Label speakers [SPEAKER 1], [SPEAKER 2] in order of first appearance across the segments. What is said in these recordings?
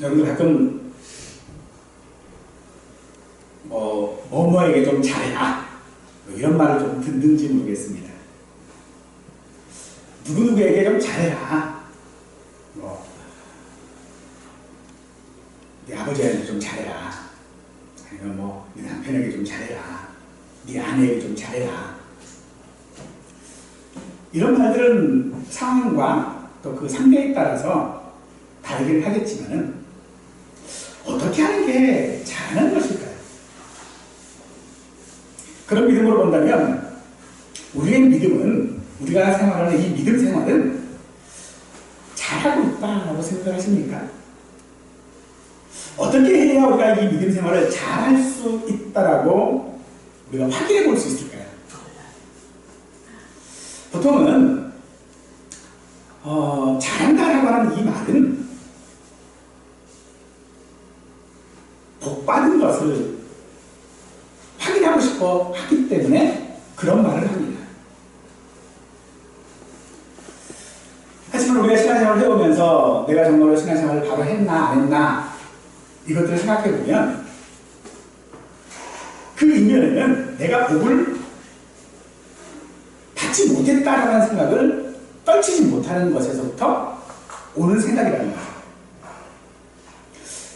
[SPEAKER 1] 여러분들 가끔 뭐뭐에게 좀 잘해라 뭐 이런 말을 좀 듣는지 모르겠습니다. 누구누구에게 좀 잘해라. 네 아버지한테 좀 잘해라. 아니면 네 남편에게 좀 잘해라. 네 아내에게 좀 잘해라. 이런 말들은 상황과 또 그 상대에 따라서 다르긴 하겠지만은 어떻게 하는 게 잘하는 것일까요? 그런 믿음으로 본다면 우리의 믿음은, 우리가 생활하는 이 믿음 생활은 잘하고 있다라고 생각하십니까? 어떻게 해야 우리가 이 믿음 생활을 잘할 수 있다라고 우리가 확인해 볼 수 있을까요? 보통은 잘한다라고 하는 이 말은 복받은 것을 확인하고 싶어 하기 때문에 그런 말을 합니다. 하지만 우리가 신앙생활을 해오면서 내가 정말로 신앙생활을 바로 했나 안 했나 이것들을 생각해보면 그 이면에는 내가 복을 받지 못했다라는 생각을 떨치지 못하는 것에서부터 오는 생각이라는 거예요.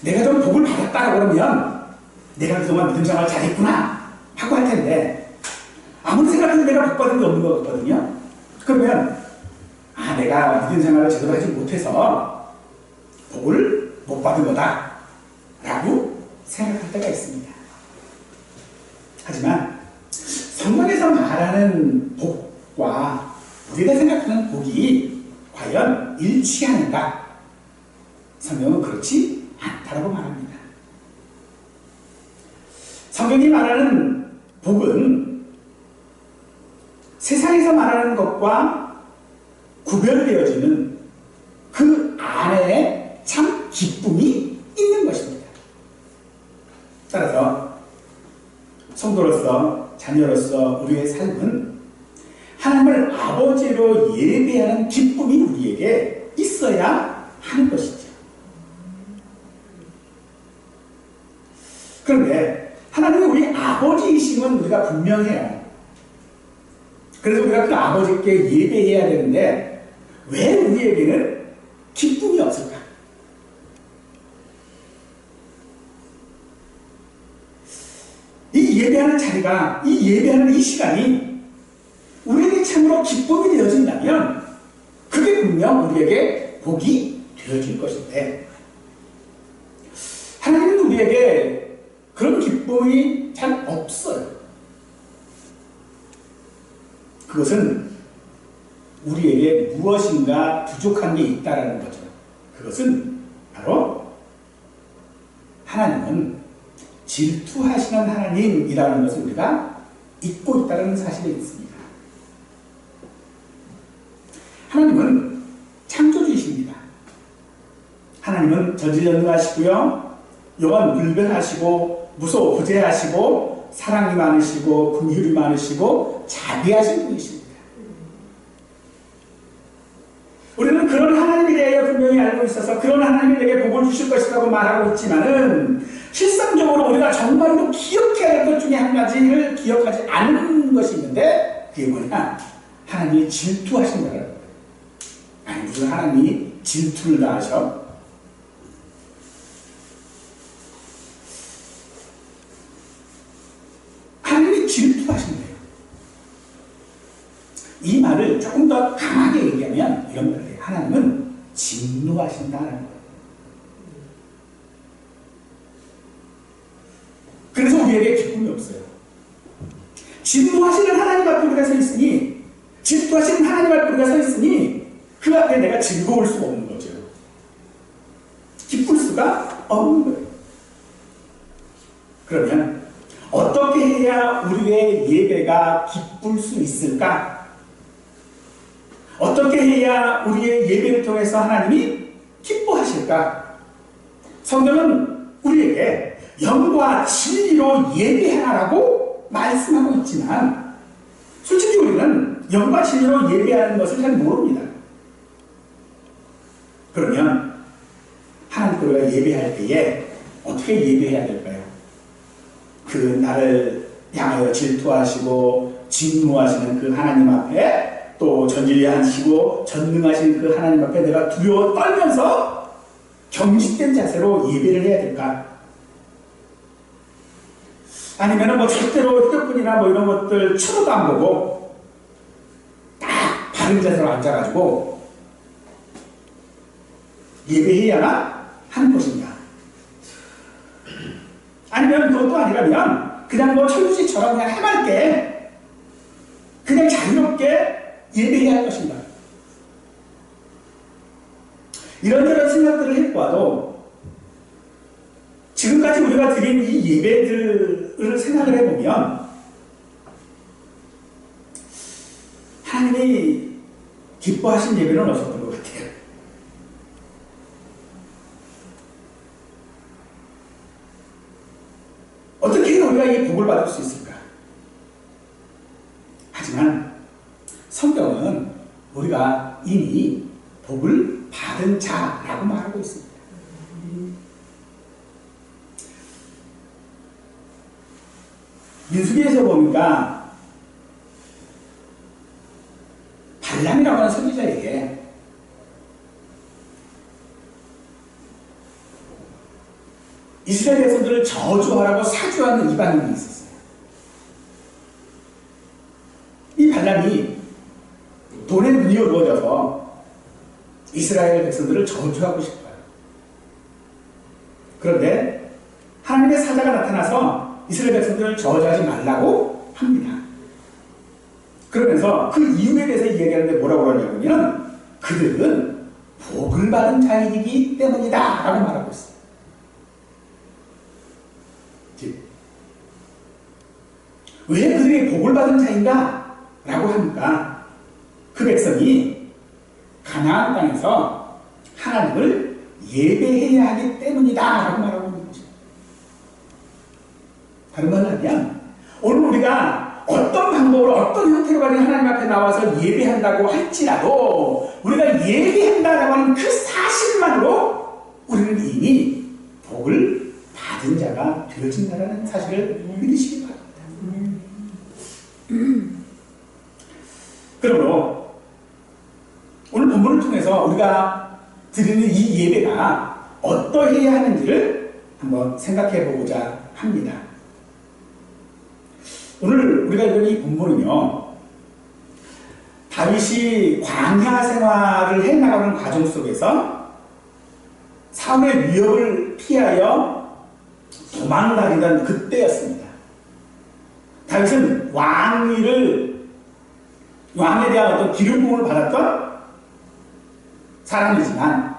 [SPEAKER 1] 내가 좀 복을 받았다라고 그러면 내가 그동안 믿음 생활을 잘했구나 하고 할 텐데 아무리 생각해도 내가 복 받은 게 없는 것 같거든요. 그러면 내가 믿음 생활을 제대로 하지 못해서 복을 못 받은 거다 라고 생각할 때가 있습니다. 하지만 성경에서 말하는 복과 우리가 생각하는 복이 과연 일치하는가? 성경은 그렇지 않다라고 말합니다. 성경이 말하는 복은 세상에서 말하는 것과 구별되어지는 그 안에 참 기쁨이 있는 것입니다. 따라서 성도로서, 자녀로서 우리의 삶은 하나님을 아버지로 예배하는 기쁨이 우리에게 있어야 하는 것이죠. 그런데 하나님이 우리 아버지이심은 우리가 분명해요. 그래서 우리가 그 아버지께 예배해야 되는데 왜 우리에게는 기쁨이 없을까? 이 예배하는 자리가, 이 예배하는 이 시간이 우리에게 참으로 기쁨이 되어진다면 그게 분명 우리에게 복이 되어질 것인데 하나님은 우리에게 그런 기쁨이 잘 없어요. 그것은 우리에게 무엇인가 부족한 게 있다라는 거죠. 그것은 바로 하나님은 질투하시는 하나님이라는 것을 우리가 잊고 있다는 사실이 있습니다. 하나님은 창조주이십니다. 하나님은 전지전능하시고요, 영원불변하시고 무소부재하시고 사랑이 많으시고 긍휼이 많으시고 자비하신 분이십니다. 우리는 그런 하나님에 대하여 분명히 알고 있어서 그런 하나님이 내게 복을 주실 것이라고 말하고 있지만은 실상적으로 우리가 정말로 기억해야 할 것 중에 한 가지를 기억하지 않는 것이 있는데 그게 뭐냐? 하나님이 질투하신다는 거예요. 아니 무슨 하나님이 질투를 다 하셔? 하나님이 질투하신대요. 이 말을 조금 더 강하게 얘기하면 이런 말을 해요. 하나님은 진노하신다는 거예요. 그래서 우리에게 기쁨이 없어요. 진노하시는 하나님 앞에 우리가 서 있으니, 질투하시는 하나님 앞에 우리가 서 있으니 그 앞에 내가 즐거울 수가 없는 거죠. 기쁠 수가 없는 거예요. 그러면 어떻게 해야 우리의 예배가 기쁠 수 있을까? 어떻게 해야 우리의 예배를 통해서 하나님이 기뻐하실까? 성경은 우리에게 영과 진리로 예배하라고 말씀하고 있지만 솔직히 우리는 영과 진리로 예배하는 것을 잘 모릅니다. 그러면 하나님께 우리가 예배할 때에 어떻게 예배해야 될까요? 그 나를 향하여 질투하시고 진노하시는 그 하나님 앞에, 또 전지하시고 전능하신 그 하나님 앞에 내가 두려워 떨면서 경직된 자세로 예배를 해야 될까? 아니면은 뭐 절대로 휴대폰이나 뭐 이런 것들 쳐다도 안 보고 딱 바른 자세로 앉아가지고 예배해야 하는 것인가? 아니면 그것도 아니라면 그냥 뭐 철부지처럼 그냥 해맑게 그냥 자유롭게 예배해야 할 것인가? 이런저런 생각들을 해보아도 지금까지 우리가 드린 이 예배들을 생각을 해보면 하나님이 기뻐하신 예배는 없었던 것 같아요. 어떻게 우리가 이 복을 받을 수 있을까? 하지만 성경은 우리가 이미 복을 받은 자라고 말하고 있습니다. 민수기에서 보니까 발람이라고 하는 선지자에게 이스라엘 백성들을 저주하라고 사주하는 이방인이 있었어요. 이 발람이 돈에 눈이 어두워져서 이스라엘 백성들을 저주하고 싶어요. 그런데 하나님의 사자가 나타나서 이스라엘 백성들을 저주하지 말라고 합니다. 그러면서 그 이유에 대해서 이야기하는데 뭐라고 그러냐면 그들은 복을 받은 자이기 때문이다 라고 말하고 있어요. 왜 그들이 복을 받은 자인가? 라고 하니까 그 백성이 가나안 땅에서 하나님을 예배해야 하기 때문이다 라고 말하고 있는 것입니다. 다른 말로 하면 오늘 우리가 어떤 방법으로 어떤 형태로 가진 하나님 앞에 나와서 예배한다고 할지라도 우리가 예배한다라고 하는 그 사실만으로 우리는 이미 복을 받은 자가 되어진다는 사실을 믿으시기 바랍니다. 그러므로 오늘 본문을 통해서 우리가 드리는 이 예배가 어떠해야 하는지를 한번 생각해 보고자 합니다. 오늘 우리가 읽은 이 본문은요, 다윗이 광야 생활을 해나가는 과정 속에서 사울의 위협을 피하여 도망다니던 그때였습니다. 다윗은 왕에 대한 어떤 기름 부음을 받았던 사람이지만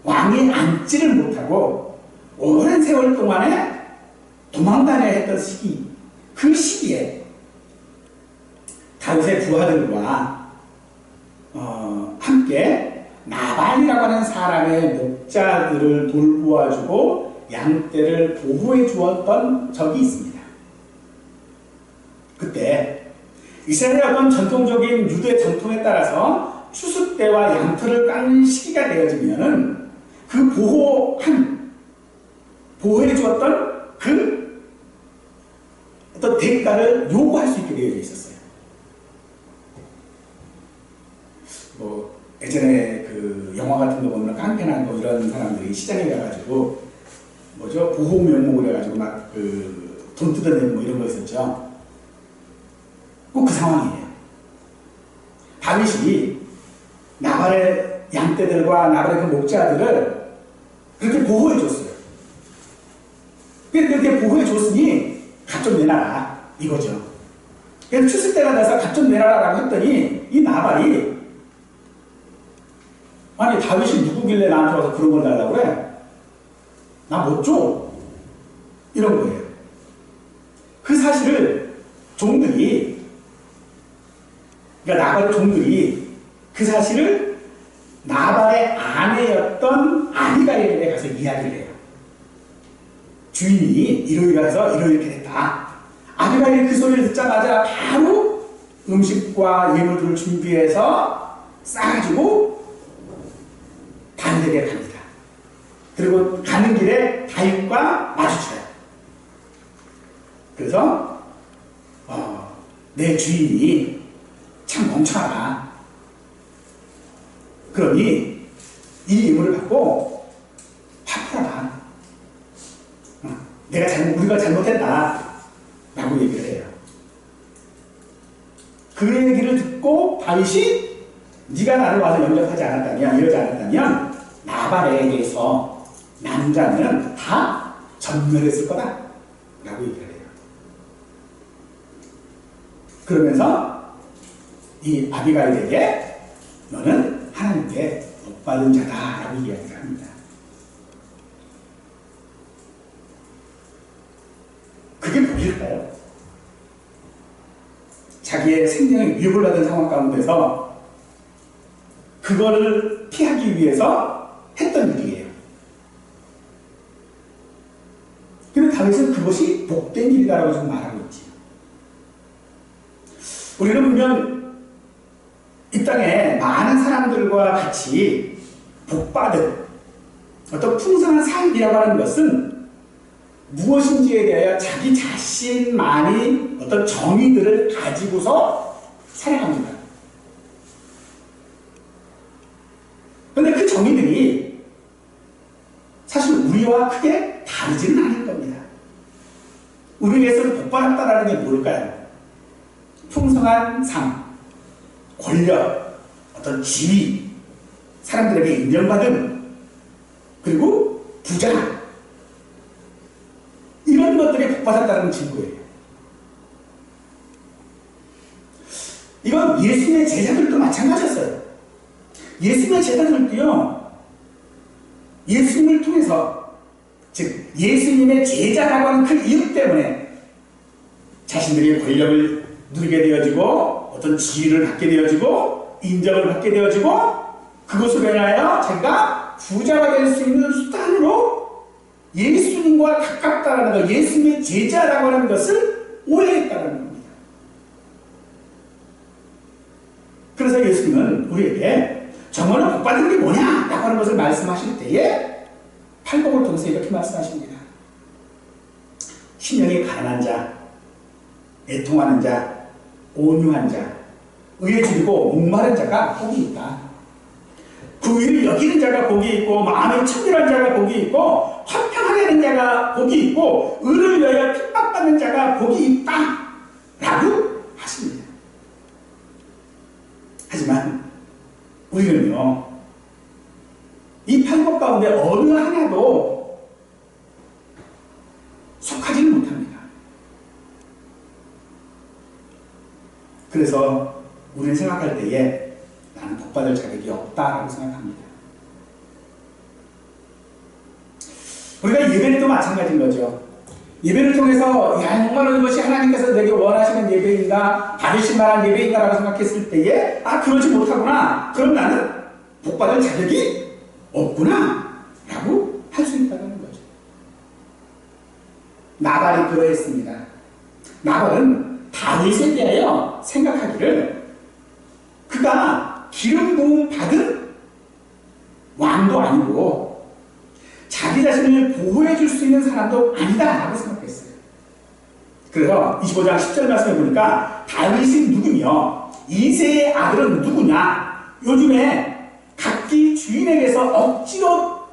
[SPEAKER 1] 왕에 앉지를 못하고 오랜 세월 동안에 도망다녀야 했던 시기, 그 시기에 다윗의 부하들과 함께 나발이라고 하는 사람의 목자들을 돌보아주고 양떼를 보호해 주었던 적이 있습니다. 그때 이스라엘의 어떤 전통적인 유대 전통에 따라서 추수 때와 양털을 깎는 시기가 되어지면은 그 보호해 주었던 그 어떤 대가를 요구할 수 있게 되어져 있었어요. 뭐 예전에 그 영화 같은 거 보면 깡패나 뭐 이런 사람들이 시장에 가가지고 뭐죠, 보호 명목을 해가지고 막 그 돈 뜯어내는 뭐 이런 거 있었죠. 꼭 그 상황이에요. 다윗이 나발의 양떼들과 나발의 그 목자들을 그렇게 보호해 줬어요. 그렇게 보호해 줬으니 값 좀 내놔라 이거죠. 그래서 추수 때가 돼서 값 좀 내놔라라고 했더니 이 나발이 아니 다윗이 누구길래 나한테 와서 그런 걸 달라고 그래? 나 못 줘. 이런 거예요. 그 사실을 종들이, 그러니까 나발의 종들이 그 사실을 나발의 아내였던 아비가일에게 가서 이야기를 해요. 주인이 이러이러해서 이렇게 됐다. 아비가일이 그 소리를 듣자마자 바로 음식과 예물들을 준비해서 싸가지고 다윗에게 갑니다. 그리고 가는 길에 다윗과 마주쳐요. 그래서 내 주인이 참 멍청하다. 그러니 이 임무를 받고 화풀어라. 우리가 잘못했다. 라고 얘기를 해요. 그 얘기를 듣고 다윗이 네가 나를 와서 영접하지 않았다면, 이러지 않았다면 나발에 대해서 남자는 다 전멸했을 거다. 라고 얘기를 해요. 그러면서 이 아비가일에게 너는 하나님께 복받은 자다. 라고 이야기를 합니다. 그게 뭐일까요? 자기의 생명에 위협을 받은 상황 가운데서 그거를 피하기 위해서 했던 일이에요. 근데 다윗은 그것이 복된 일이라고 지금 말하고 있지. 우리는 분명 이 땅에 많은 사람들과 같이 복받은 어떤 풍성한 삶이라고 하는 것은 무엇인지에 대하여 자기 자신만이 어떤 정의들을 가지고서 살아갑니다. 그런데 그 정의들이 사실 우리와 크게 다르지는 않을 겁니다. 우리에게서 복받았다라는 게 뭘까요? 풍성한 삶, 권력, 어떤 지위, 사람들에게 인정받음, 그리고 부자, 이런 것들이 복받았다는 증거예요. 이건 예수님의 제자들도 마찬가지였어요. 예수님의 제자들도요, 예수님을 통해서, 즉 예수님의 제자라고 하는 그 이유 때문에 자신들이 권력을 누리게 되어지고 어떤 지위를 갖게 되어지고 인정을 받게 되어지고 그것으로 인하여 자기가 부자가 될 수 있는 수단으로 예수님과 가깝다라는 것, 예수님의 제자라고 하는 것을 오해했다는 겁니다. 그래서 예수님은 우리에게 정말로 복받은 게 뭐냐? 라고 하는 것을 말씀하실 때에 팔복을 통해서 이렇게 말씀하십니다. 심령이 가난한 자, 애통하는 자, 온유한 자, 의에 줄이고 목마른 자가 복이 있다. 그 위를 여기는 자가 복이 있고 마음이 청결한 자가 복이 있고 화평하게 하는 자가 복이 있고 의를 위하여 핍박받는 자가 복이 있다. 라고 하십니다. 하지만 우리는요, 이 팔복 가운데 어느 하나도 속하지는 못합니다. 그래서 우리는 생각할 때에 나는 복받을 자격이 없다라고 생각합니다. 우리가 예배도 마찬가지인 거죠. 예배를 통해서 야, 정말로 이것이 하나님께서 내게 원하시는 예배인가, 받으실 만한 예배인가라고 생각했을 때에 그러지 못하구나. 그럼 나는 복받을 자격이 없구나 라고 할 수 있다는 거죠. 나발이 그러했습니다. 나발은 다윗에 대하여 생각하기를 그가 기름 부음 받은 왕도 아니고 자기 자신을 보호해 줄 수 있는 사람도 아니다 라고 생각했어요. 그래서 25장 10절 말씀해 보니까 다윗이 누구며 이새의 아들은 누구냐, 요즘에 각기 주인에게서 억지로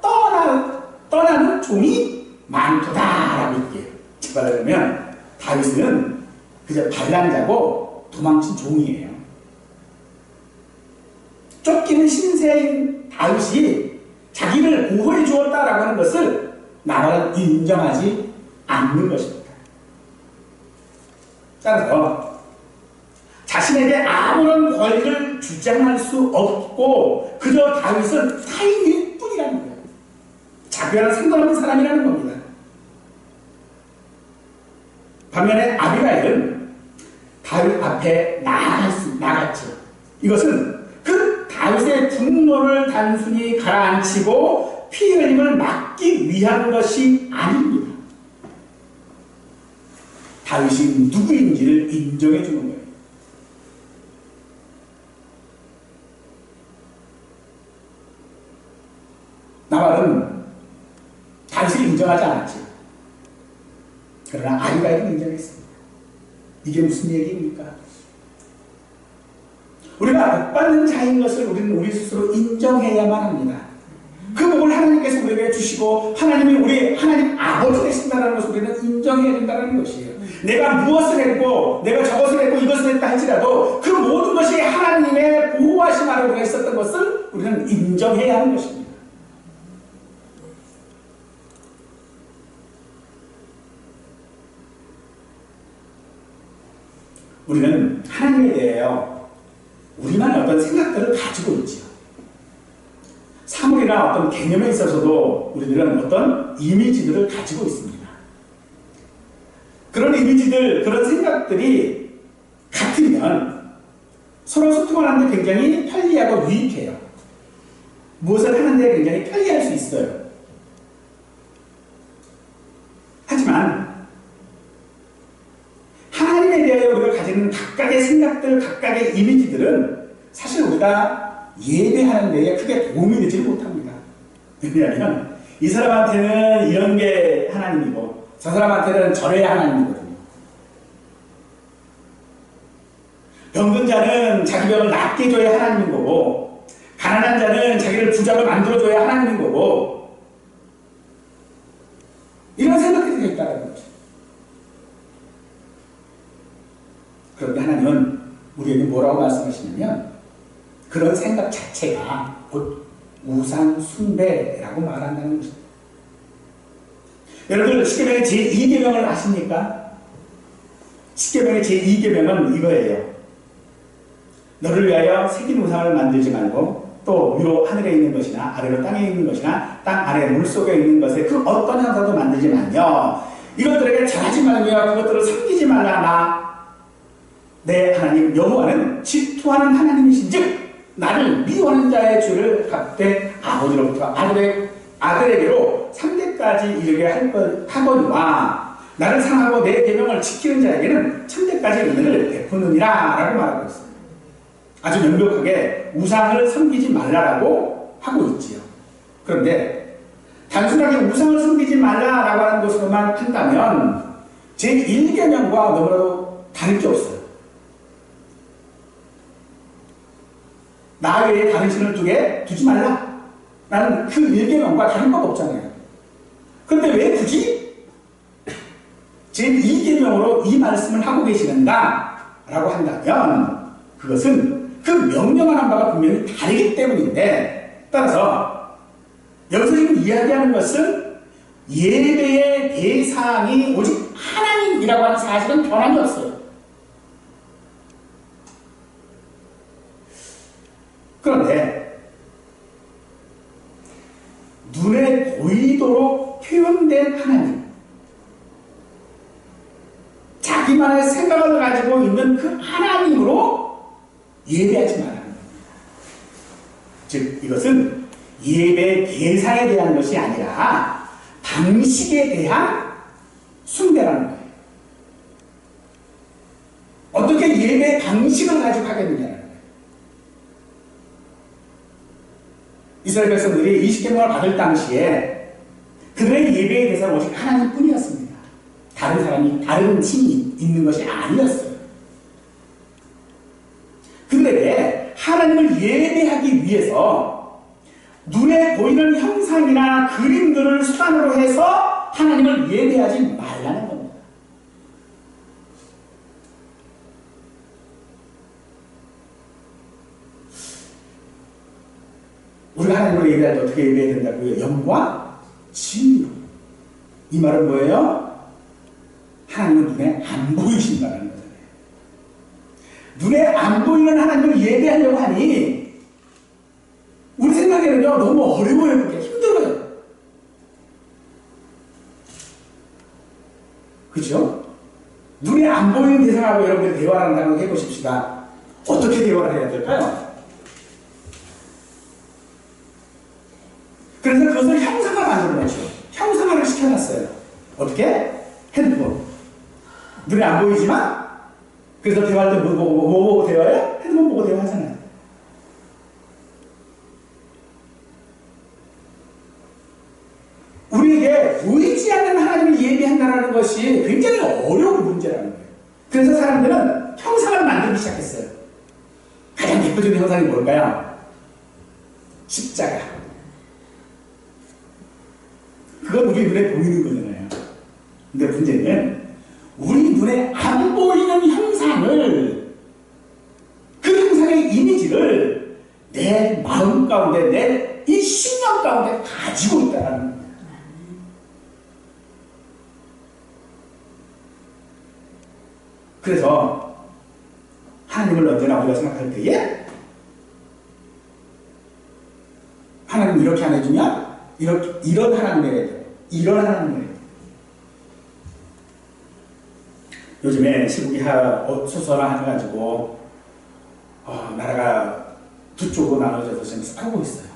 [SPEAKER 1] 떠나는 종이 많도다 라고 얘기해요. 즉 말하자면 다윗은 그저 반란자고 도망친 종이에요. 쫓기는 신세인 다윗이 자기를 보호해 주었다라고 하는 것을 나발은 인정하지 않는 것입니다. 따라서 자신에게 아무런 권리를 주장할 수 없고 그저 다윗은 타인일 뿐이라는 거예요. 자기와는 상관없는 사람이라는 겁니다. 반면에 아비가일은 다윗 앞에 나갔죠. 이것은 그 다윗의 분노를 단순히 가라앉히고 피 흘림을 막기 위한 것이 아닙니다. 다윗이 누구인지를 인정해 주는 거예요. 나발은 인정하지 않았지. 그러나 아비가일은 인정했습니다. 이게 무슨 얘기입니까? 우리가 복받는 자인 것을 우리는 우리 스스로 인정해야만 합니다. 그 복을 하나님께서 우리에게 주시고 하나님이 우리 하나님 아버지 되신다는 것을 우리는 인정해야 된다는 것이에요. 내가 무엇을 했고 내가 저것을 했고 이것을 했다 할지라도 그 모든 것이 하나님의 보호하심 아래 우리가 있었던 것을 우리는 인정해야 하는 것입니다. 우리는 하나님에 대하여 우리만 어떤 생각들을 가지고 있지요. 사물이나 어떤 개념에 있어서도 우리들은 어떤 이미지들을 가지고 있습니다. 그런 이미지들, 그런 생각들이 같으면 서로 소통을 하는데 굉장히 편리하고 유익해요. 무엇을 하는데 굉장히 편리할 수 있어요. 하지만 하나님에 대하여 우리가 가지는 각각의 생각들, 각각의 이미지들은 사실 우리가 예배하는 데에 크게 도움이 되지 못합니다. 왜냐하면 이 사람한테는 이런 게 하나님이고 저 사람한테는 저래야 하나님이거든요. 병든 자는 자기 병을 낫게 해줘야 하나님인 거고 가난한 자는 자기를 부자로 만들어줘야 하나님인 거고 이런 생각들이 있다는 거죠. 그런데 하나님은 우리에게 뭐라고 말씀하시냐면 그런 생각 자체가 곧 우상 숭배라고 말한다는 것입니다. 여러분 십계명의 제2계명을 아십니까? 십계명의 제2계명은 이거예요. 너를 위하여 새긴 우상을 만들지 말고 또 위로 하늘에 있는 것이나 아래로 땅에 있는 것이나 땅 아래 물속에 있는 것에 그 어떤 형상도 만들지 말며 이것들에게 절하지 말며 그것들을 섬기지 말라. 나 내 하나님 여호와는 질투하는 하나님이신즉 나를 미워하는 자의 죄를 갚되 아버지로부터 아들에게로 3대까지 이르게 하거니와 나를 사랑하고 내 계명을 지키는 자에게는 천대까지 은혜를 베푸느니라 라고 말하고 있습니다. 아주 명백하게 우상을 섬기지 말라라고 하고 있지요. 그런데 단순하게 우상을 섬기지 말라라고 하는 것으로만 한다면 제1계명과 너무나도 다를 게 없어요. 나 외에 다른 신을 두지 말라 라는 그 1계명과 다른 것 없잖아요. 그런데 왜 굳이 제2계명으로 이 말씀을 하고 계시는가 라고 한다면 그것은 그 명령하는 바가 분명히 다르기 때문인데 따라서 여기서 지금 이야기하는 것은 예배의 대상이 오직 하나님이라고 하는 사실은 변함이 없어요. 그런데 눈에 보이도록 표현된 하나님, 자기만의 생각을 가지고 있는 그 하나님으로 예배하지 말라는 겁니다. 즉 이것은 예배 대상에 대한 것이 아니라 방식에 대한 숭배라는 거예요. 어떻게 예배 방식을 가지고 하겠느냐는 거예요. 이스라엘 백성들이 20계명을 받을 당시에 그들의 예배에 대해서는 오직 하나님뿐이었습니다. 다른 사람이, 다른 신이 있는 것이 아니었어요. 그들에게 하나님을 예배하기 위해서 눈에 보이는 형상이나 그림들을 수단으로 해서 하나님을 예배하지 말라는 겁니다. 우리가 하나님을 예배할 때 어떻게 예배해야 된다고요? 영과 진리로. 이 말은 뭐예요? 하나님은 눈에 안 보이신다는 거잖아요. 눈에 안 보이는 하나님을 예배하려고 하니 우리 생각에는요 너무 어려워요. 그게 힘들어요. 그죠? 눈에 안 보이는 대상하고 여러분들이 대화를 한다고 해보십시다. 어떻게 대화를 해야 될까요? 그래서 그것을 형상화 만들어냈죠. 형상화를 시켜놨어요. 어떻게? 핸드폰. 눈에 안 보이지만 그래서 대화할 때 뭐 보고 대화해요? 핸드폰 보고 대화하잖아요. 우리에게 보이지 않는 하나님을 예비한다는 것이 굉장히 어려운 문제라는 거예요. 그래서 사람들은 형상을 만들기 시작했어요. 가장 대표적인 형상이 뭘까요? 십자가. 그건 우리 눈에 보이는 거잖아요. 근데 문제는 우리 눈에 안 보이는 형상을, 그 형상의 이미지를 내 마음 가운데, 내 이 신념 가운데 가지고 있다는 거예요. 그래서 하나님을 언제나 우리가 생각할 때에 하나님 이렇게 안 해주냐? 이런 하나님이래요. 이런 하나님이래요. 요즘에 시국이 소설화해가지고 나라가 두 쪽으로 나눠져서 지금 싸우고 있어요.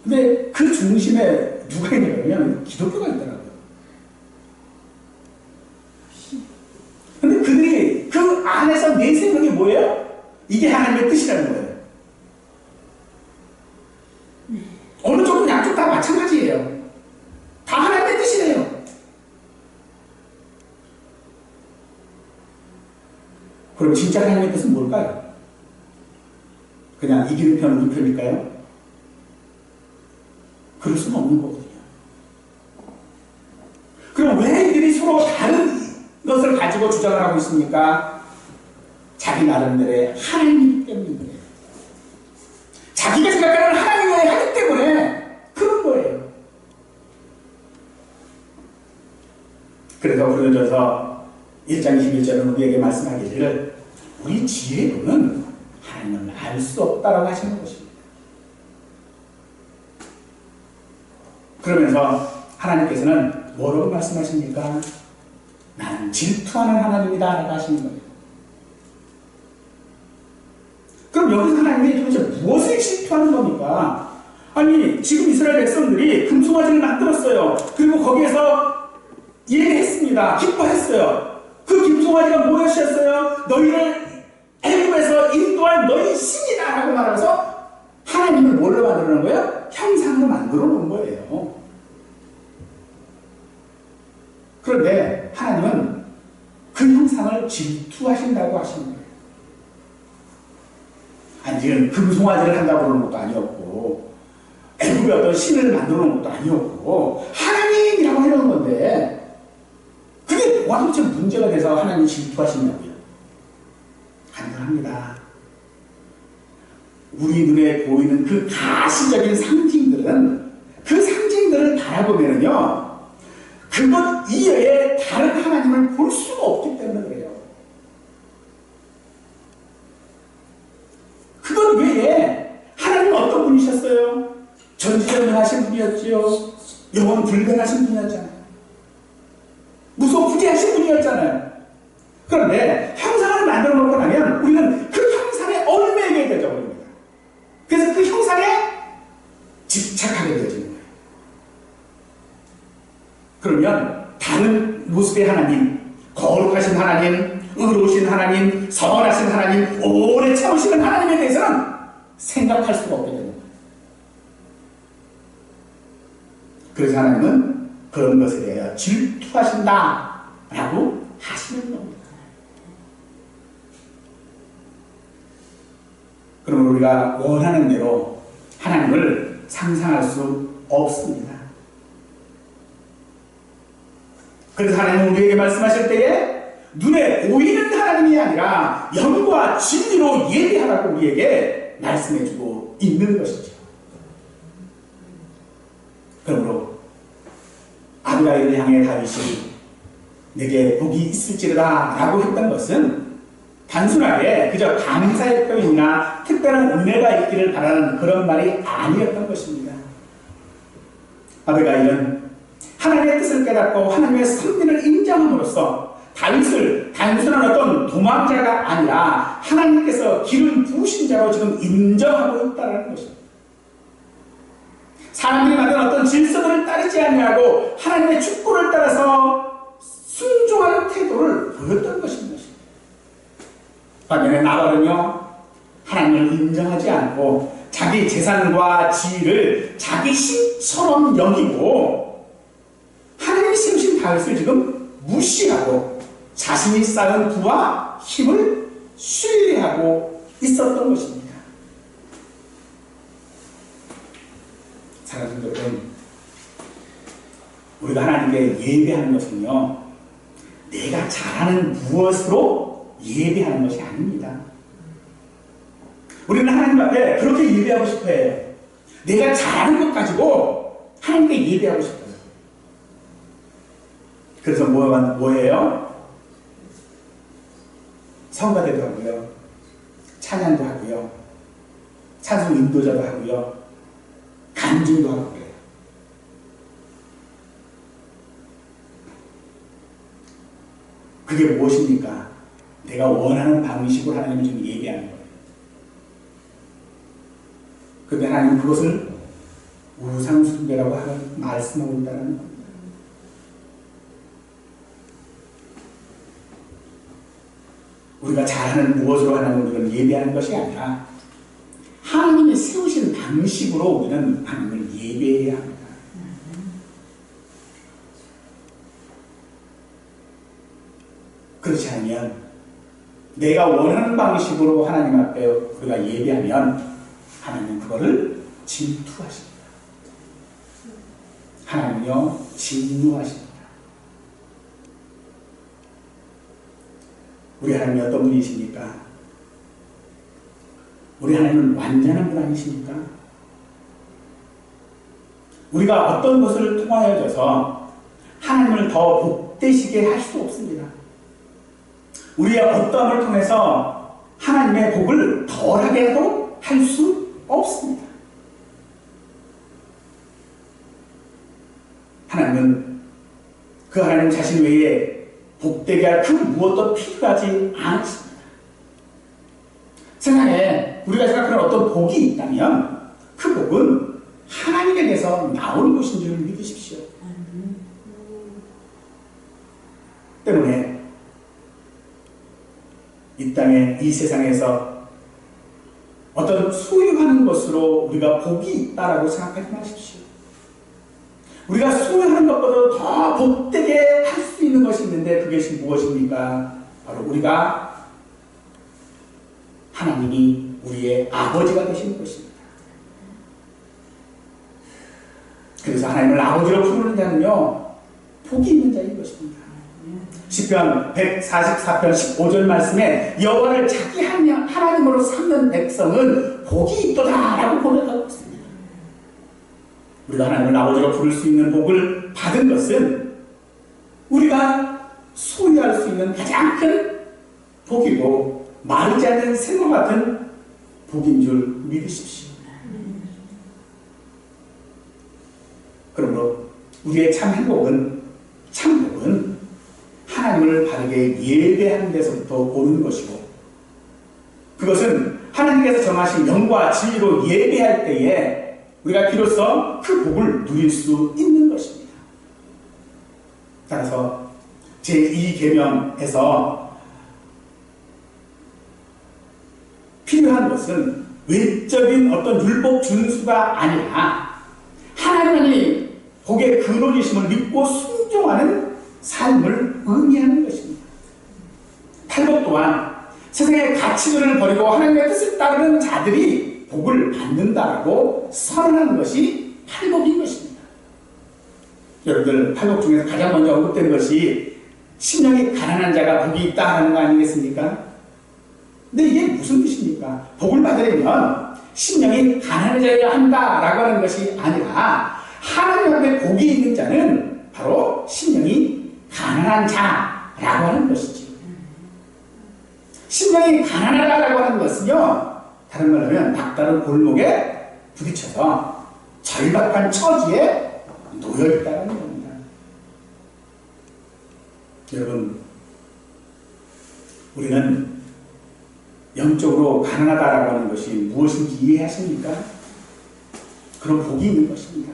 [SPEAKER 1] 근데 그 중심에 누가 있냐면 기독교가 있더라고요. 근데 그들이 그 안에서 내세우는 게 뭐예요? 이게 하나님의 뜻이라는 거예요. 어느 쪽은 양쪽 다 마찬가지예요. 다 하나님의 뜻이래요. 그럼 진짜 하나님의 뜻은 뭘까요? 그냥 이기는 편, 우리 편일까요? 그럴 수는 없는 거거든요. 그럼 왜 이들이 서로 다른 것을 가지고 주장을 하고 있습니까? 자기 나름대로의 하나님이기 때문이에요. 자기가 생각하는 하나님을 하기 때문에 그런 거예요. 그래서 고린도전서 1장 21절은 우리에게 말씀하기를 우리 지혜로는 하나님을 알 수 없다라고 하시는 것입니다. 그러면서 하나님께서는 뭐라고 말씀하십니까? 나는 질투하는 하나님이다 라고 하시는 거예요. 그럼 여기서 하나님이 도대체 무엇을 질투하는 겁니까? 아니 지금 이스라엘 백성들이 금송아지를 만들었어요. 그리고 거기에서 예배했습니다. 기뻐했어요. 그 금송아지가 무엇이었어요? 너희를 애굽에서 인도할 너희 신이다 라고 말하면서 하나님을 뭘로 만들어 놓은 거예요? 형상으로 만들어 놓은 거예요. 그런데 하나님은 그 형상을 질투하신다고 하시는 거예요. 아니 지금 금송아지를 한다고 그러는 것도 아니었고 애굽의 어떤 신을 만들어 놓은 것도 아니었고 하나님이라고 해놓은 건데 그게 뭐가 도대체 문제가 돼서 하나님이 질투하시냐고요. 가능합니다. 우리 눈에 보이는 그 가시적인 상징들은 그 상징들을 바라보면요 그것 이외에 다른 하나님을 볼 수가 없기 때문에 그래요. 그것 외에 하나님은 어떤 분이셨어요? 전지전능하신 분이었지요. 영원 불변하신 분이었잖아요. 무소부지하신 분이었잖아요. 그런데 형상을 만들어 놓고 나면 우리는 그 형상에 얽매이게 되죠. 그래서 그 형상에 집착하게 되어지는 거예요. 그러면 다른 모습의 하나님, 거룩하신 하나님, 의로우신 하나님, 선하신 하나님, 오래 참으시는 하나님에 대해서는 생각할 수가 없게 되는 거예요. 그래서 하나님은 그런 것에 대하여 질투하신다라고 하시는 겁니다. 그러면 우리가 원하는 대로 하나님을 상상할 수 없습니다. 그래서 하나님은 우리에게 말씀하실 때에 눈에 보이는 하나님이 아니라 영과 진리로 예비하라고 우리에게 말씀해주고 있는 것이죠. 그러므로 아비가일을 향해 다윗이 내게 복이 있을지로다 라고 했던 것은 단순하게 그저 감사의 표현이나 특별한 은혜가 있기를 바라는 그런 말이 아니었던 것입니다. 아비가일은 하나님의 뜻을 깨닫고 하나님의 선민을 인정함으로써 다윗을 단순한 어떤 도망자가 아니라 하나님께서 기름 부으신 자로 지금 인정하고 있다는 것입니다. 사람들이 만든 어떤 질서들을 따르지 아니하고 하나님의 축복을 따라서 순종하는 태도를 보였던 것입니다. 반면에 나발은요 하나님을 인정하지 않고 자기 재산과 지위를 자기 신처럼 여기고 다윗을 지금 무시하고 자신이 쌓은 부와 힘을 신뢰하고 있었던 것입니다. 사랑하는 여러분, 우리가 하나님께 예배하는 것은요, 내가 잘하는 무엇으로 예배하는 것이 아닙니다. 우리는 하나님 앞에 그렇게 예배하고 싶어 해요. 내가 잘하는 것 가지고 하나님께 예배하고 싶어요. 그래서 뭐예요? 성가대도 하고요, 찬양도 하고요, 찬송 인도자도 하고요, 간증도 하고 그래요. 그게 무엇입니까? 내가 원하는 방식으로 하나님을 지금 예배하는 거예요. 그런데 하나님 그것을 우상숭배라고 말씀하고 있다는 겁니다. 우리가 잘하는 무엇으로 하나님을 예배하는 것이 아니라 하나님이 세우신 방식으로 우리는 하나님을 예배해야 합니다. 그렇지 않으면 내가 원하는 방식으로 하나님 앞에 우리가 예배하면 하나님은 그거를 질투하십니다. 하나님은요, 진노하십니다. 우리 하나님이 어떤 분이십니까? 우리 하나님은 완전한 분 아니십니까? 우리가 어떤 것을 통하여져서 하나님을 더 복되시게 할 수 없습니다. 우리의 어떠함을 통해서 하나님의 복을 덜하게도 할 수 없습니다. 하나님은 그 하나님 자신 외에 복되게 할 그 무엇도 필요하지 않습니다. 세상에 우리가 생각하는 어떤 복이 있다면 그 복은 하나님에게서 나오는 것인 줄 믿으십시오. 때문에 이 땅에, 이 세상에서 어떤 소유하는 것으로 우리가 복이 있다라고 생각하지 마십시오. 우리가 소유하는 것보다 더 복되게 할 수 있는 것이 있는데 그것이 무엇입니까? 바로 우리가 하나님이 우리의 아버지가 되시는 것입니다. 그래서 하나님을 아버지로 부르는 자는요, 복이 있는 자인 것입니다. 시편 144편 15절 말씀에 여호와를 자기 하나님으로 삼는 백성은 복이 있도다라고 고백하고 있습니다. 우리가 하나님을 아버지로 부를 수 있는 복을 받은 것은 우리가 소유할 수 있는 가장 큰 복이고 마르지 않는 샘과 같은 복인 줄 믿으십시오. 그러므로 우리의 참 행복은 하나님을 바르게 예배하는 데서부터 오는 것이고, 그것은 하나님께서 정하신 영과 진리로 예배할 때에 우리가 비로소 그 복을 누릴 수 있는 것입니다. 따라서 제2계명에서 필요한 것은 외적인 어떤 율법 준수가 아니라 하나님이 복의 근원이심을 믿고 순종하는 삶을 의미하는 것입니다. 팔복 또한 세상의 가치들을 버리고 하나님의 뜻을 따르는 자들이 복을 받는다라고 선언하는 것이 팔복인 것입니다. 여러분들, 팔복 중에서 가장 먼저 언급된 것이 심령이 가난한 자가 복이 있다 하는 거 아니겠습니까? 근데 이게 무슨 뜻입니까? 복을 받으려면 심령이 가난해져야 한다라고 하는 것이 아니라 하나님 앞에 복이 있는 자는 바로 심령이 가난한 자라고 하는 것이지. 심령이 가난하다라고 하는 것은요, 다른 말로 하면 막다른 골목에 부딪혀서 절박한 처지에 놓여있다는 겁니다. 여러분, 우리는 영적으로 가난하다라고 하는 것이 무엇인지 이해하십니까? 그런 복이 있는 것입니다.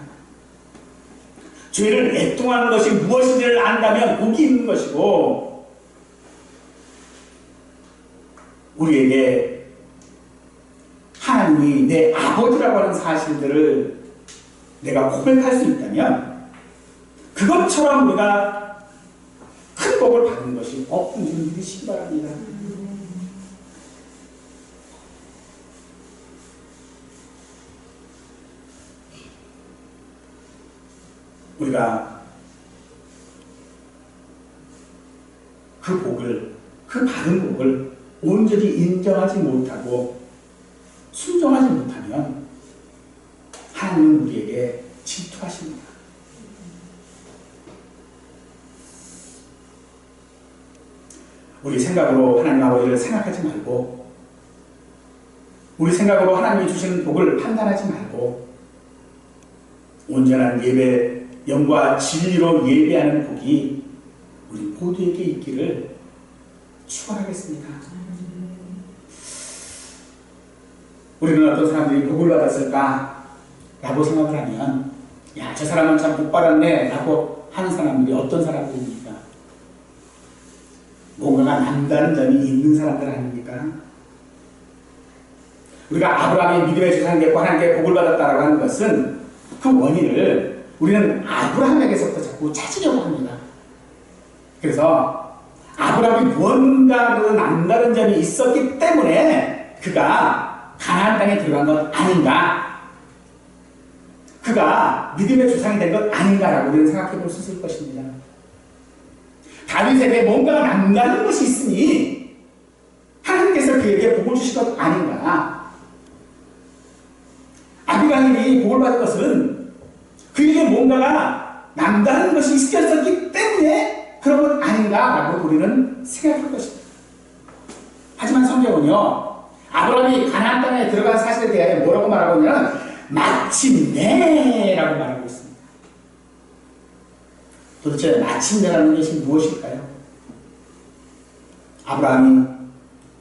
[SPEAKER 1] 죄를 애통하는 것이 무엇인지를 안다면 복이 있는 것이고, 우리에게 하나님이 내 아버지라고 하는 사실들을 내가 고백할 수 있다면 그것처럼 우리가 복을 받는 것이 없는 줄 믿으시기 바랍니다. 우리가 그 복을, 그 받은 복을 온전히 인정하지 못하고 순종하지 못하면 하나님은 우리에게 질투하십니다. 우리 생각으로 하나님 아버지를 생각하지 말고, 우리 생각으로 하나님이 주시는 복을 판단하지 말고, 온전한 예배, 영과 진리로 예배하는 복이 우리 모두에게 있기를 축원하겠습니다. 우리는 어떤 사람들이 복을 받았을까? 라고 생각을 하면, 야, 저 사람은 참 복 받았네 라고 하는 사람들이 어떤 사람들입니까? 뭔가가 남다른 점이 있는 사람들 아닙니까? 우리가 아브라함이 믿음의 조상이 됐고 하나님께 복을 받았다라고 하는 것은 그 원인을 우리는 아브라함에게서부터 자꾸 찾으려고 합니다. 그래서 아브라함이 무언가 그 남다른 점이 있었기 때문에 그가 가나안 땅에 들어간 것 아닌가, 그가 믿음의 조상이 된 것 아닌가라고 우리는 생각해 볼 수 있을 것입니다. 다윗에게 뭔가 남다른 것이 있으니 하나님께서 그에게 복을 주신 것 아닌가. 아비가일이 복을 받은 것은 그에게 뭔가가 남다른 것이 있었기 때문에 그런 것 아닌가라고 우리는 생각할 것입니다. 하지만 성경은요, 아브라함이 가나안 땅에 들어간 사실에 대하여 뭐라고 말하고 있냐면 마침내라고 말하고 있습니다. 도대체 마침내라는 것이 무엇일까요? 아브라함이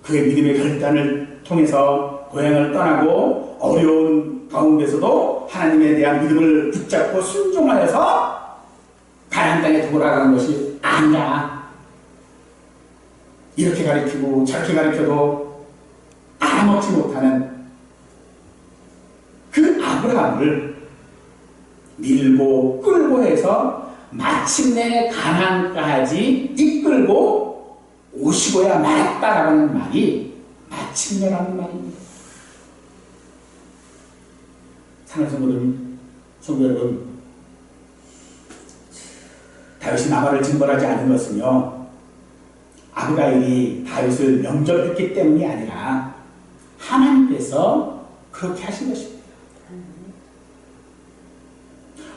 [SPEAKER 1] 그의 믿음의 결단을 통해서 고향을 떠나고 어려운 가운데서도 하나님에 대한 믿음을 붙잡고 순종하여서 가나안 땅에 돌아가는 것이 아니라, 이렇게 가르치고 저렇게 가르쳐도 알아먹지 못하는 그 아브라함을 밀고 끌고 해서 마침내 가나안까지 이끌고 오시고야 말았다라는 말이 마침내라는 말입니다. 사랑하는 성도 여러분, 다윗이 나발을 징벌하지 않은 것은요, 아비가일이 다윗을 영접했기 때문이 아니라 하나님께서 그렇게 하신 것입니다.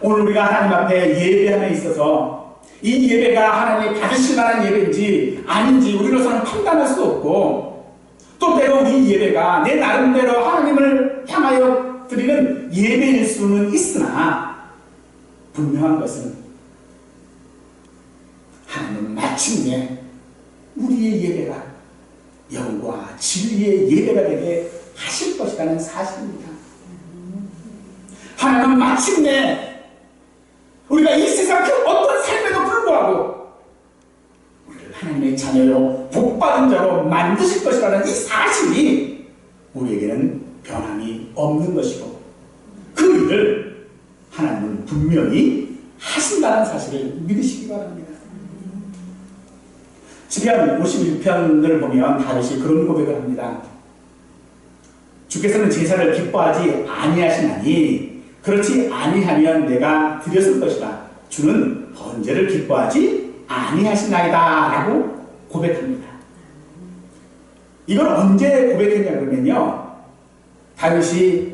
[SPEAKER 1] 오늘 우리가 하나님 앞에 예배함에 있어서 이 예배가 하나님이 받으실 만한 예배인지 아닌지 우리로서는 판단할 수 없고, 또 때로 이 예배가 내 나름대로 하나님을 향하여 드리는 예배일 수는 있으나 분명한 것은 하나님은 마침내 우리의 예배가 영과 진리의 예배가 되게 하실 것이라는 사실입니다. 하나님은 마침내 우리가 이 세상 그 어떤 삶에도 불구하고 우리를 하나님의 자녀로 복받은 자로 만드실 것이라는 이 사실이 우리에게는 변함이 없는 것이고, 그 일을 하나님은 분명히 하신다는 사실을 믿으시기 바랍니다. 시편 51편을 보면 다윗이 그런 고백을 합니다. 주께서는 제사를 기뻐하지 아니하시나니 그렇지 아니하면 내가 드렸을 것이다. 주는 번제를 기뻐하지 아니하시나이다 라고 고백합니다. 이걸 언제 고백했냐 그러면요, 다윗이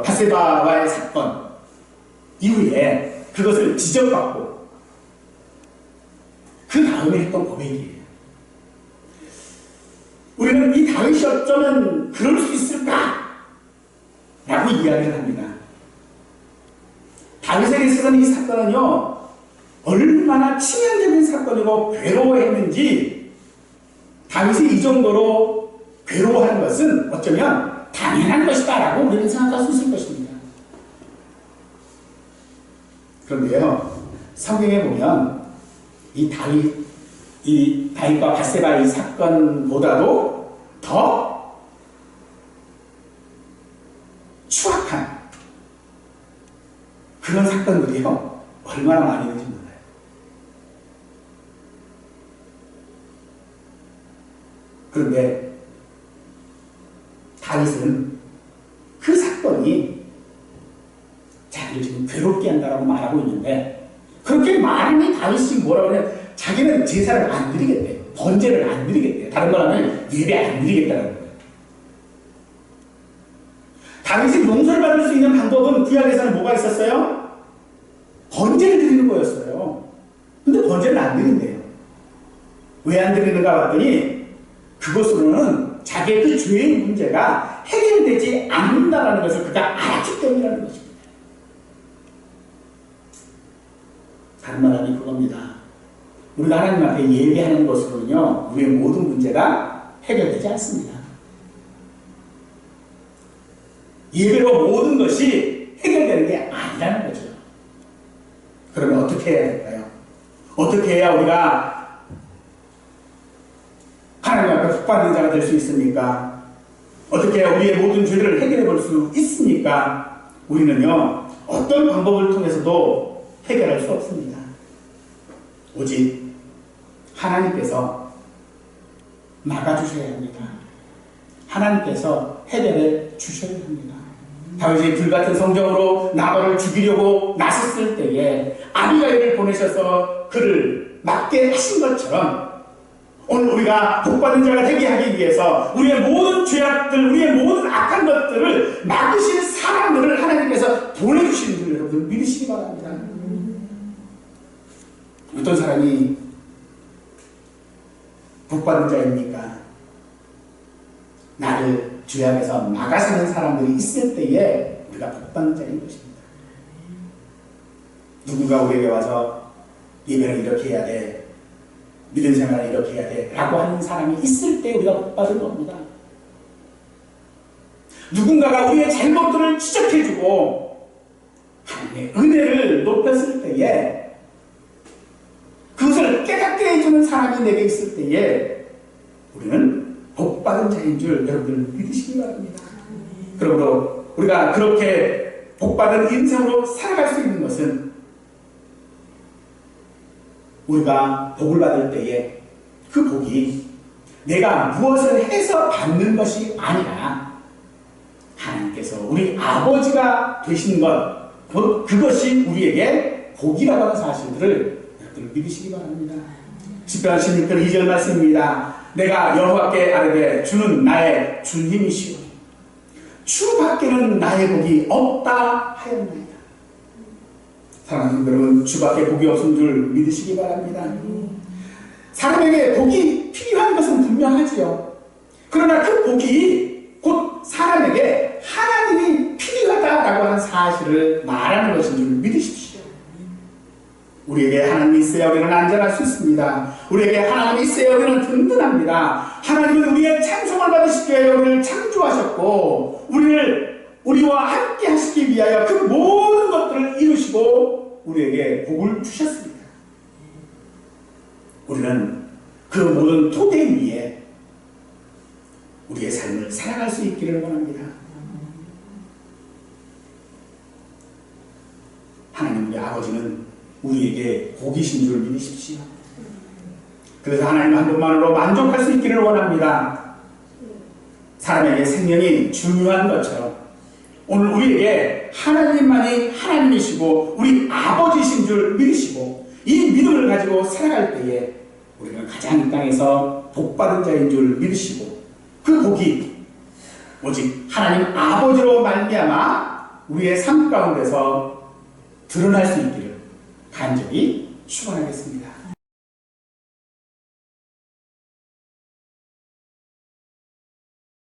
[SPEAKER 1] 바세바와의 사건 이후에 그것을 지적받고 그 다음에 했던 고백이에요. 우리는 이 다윗이 어쩌면 그럴 수 있을까? 라고 이야기를 합니다. 다윗에게 있어서는 이 사건은요, 얼마나 치명적인 사건이고 괴로워했는지, 다윗이 이 정도로 괴로워하는 것은 어쩌면 당연한 것이다 라고 우리는 생각할 수 있을 것입니다. 그런데요, 성경에 보면 이 다윗과 바세바 이 사건보다도 더 추악한 그런 사건들이요, 얼마나 많이 있는지 몰라요. 그런데 다윗은 그 사건이 자기를 지금 괴롭게 한다라고 말하고 있는데, 그렇게 말하니 다윗이 뭐라고 하냐, 자기는 제사를 안 드리겠대, 번제를 안 드리겠대, 다른 말 하면 예배 안 드리겠다는 거예요. 다윗이 용서를 받을 수 있는 방법은 구약에서는 뭐가 있었어요? 번제를 드리는 거였어요. 근데 번제를 안 드린대요. 왜 안 드리는가 봤더니 그것으로는 자기의 그 죄의 문제가 해결되지 않는다는 것을 그가 알았기 때문이라는 것입니다. 다른 말하면 그겁니다. 우리가 하나님 앞에 예배하는 것으로는요, 우리의 모든 문제가 해결되지 않습니다. 예배로 모든 것이 해결되는 게 아니라는 거죠. 그러면 어떻게 해야 될까요? 어떻게 해야 우리가 하나님 앞에 복받는 자가 될 수 있습니까? 어떻게 해야 우리의 모든 죄들을 해결해 볼 수 있습니까? 우리는요, 어떤 방법을 통해서도 해결할 수 없습니다. 오직 하나님께서 막아주셔야 합니다. 하나님께서 해결해 주셔야 합니다. 다윗이 불같은 성경으로 나발을 죽이려고 나섰을 때에 아비가일을 보내셔서 그를 막게 하신 것처럼, 오늘 우리가 복받는 자가 되게 하기 위해서 우리의 모든 죄악들, 우리의 모든 악한 것들을 막으실 사람들을 하나님께서 보내주시는 줄 여러분 믿으시기 바랍니다. 어떤 사람이 복받는 자입니까? 나를 죄악에서 막아서는 사람들이 있을 때에 우리가 복받는 자인 것입니다. 누군가 우리에게 와서 예배를 이렇게 해야 돼, 믿음 생활을 이렇게 해야 돼 라고 하는 사람이 있을 때 우리가 복받은 겁니다. 누군가가 우리의 잘못들을 지적해주고 하나님의 은혜를 높였을 때에, 그것을 깨닫게 해주는 사람이 내게 있을 때에 우리는 복받은 자인 줄 여러분들 믿으시기 바랍니다. 그러므로 우리가 그렇게 복받은 인생으로 살아갈 수 있는 것은, 우리가 복을 받을 때에 그 복이 내가 무엇을 해서 받는 것이 아니라 하나님께서 우리 아버지가 되신 것, 그것이 우리에게 복이라고 하는 사실들을 여러분 믿으시기 바랍니다. 시편 16편 2절 말씀입니다. 내가 여호와께 아뢰되 주는 나의 주님이시오, 주 밖에는 나의 복이 없다 하였나이다. 사랑하는 여러분, 주밖에 복이 없은 줄 믿으시기 바랍니다. 사람에게 복이 필요한 것은 분명하지요. 그러나 그 복이 곧 사람에게 하나님이 필요하다라고 하는 사실을 말하는 것인 줄 믿으십시오. 우리에게 하나님이 있어야 우리는 안전할 수 있습니다. 우리에게 하나님이 있어야 우리는 든든합니다. 하나님은 우리의 찬송을 받으시기 위하여 우리를 창조하셨고, 우리와 함께 하시기 위하여 그 모든 것들을 이루시고 우리에게 복을 주셨습니다. 우리는 그 모든 토대 위에 우리의 삶을 살아갈 수 있기를 원합니다. 하나님 우리 아버지는 우리에게 복이신 줄 믿으십시오. 그래서 하나님 한 분만으로 만족할 수 있기를 원합니다. 사람에게 생명이 중요한 것처럼 오늘 우리에게 하나님만이 하나님이시고 우리 아버지이신 줄 믿으시고, 이 믿음을 가지고 살아갈 때에 우리가 가장 이 땅에서 복받은 자인 줄 믿으시고, 그 복이 오직 하나님 아버지로 말미암아 우리의 삶 가운데서 드러날 수 있기를 간절히 축원하겠습니다.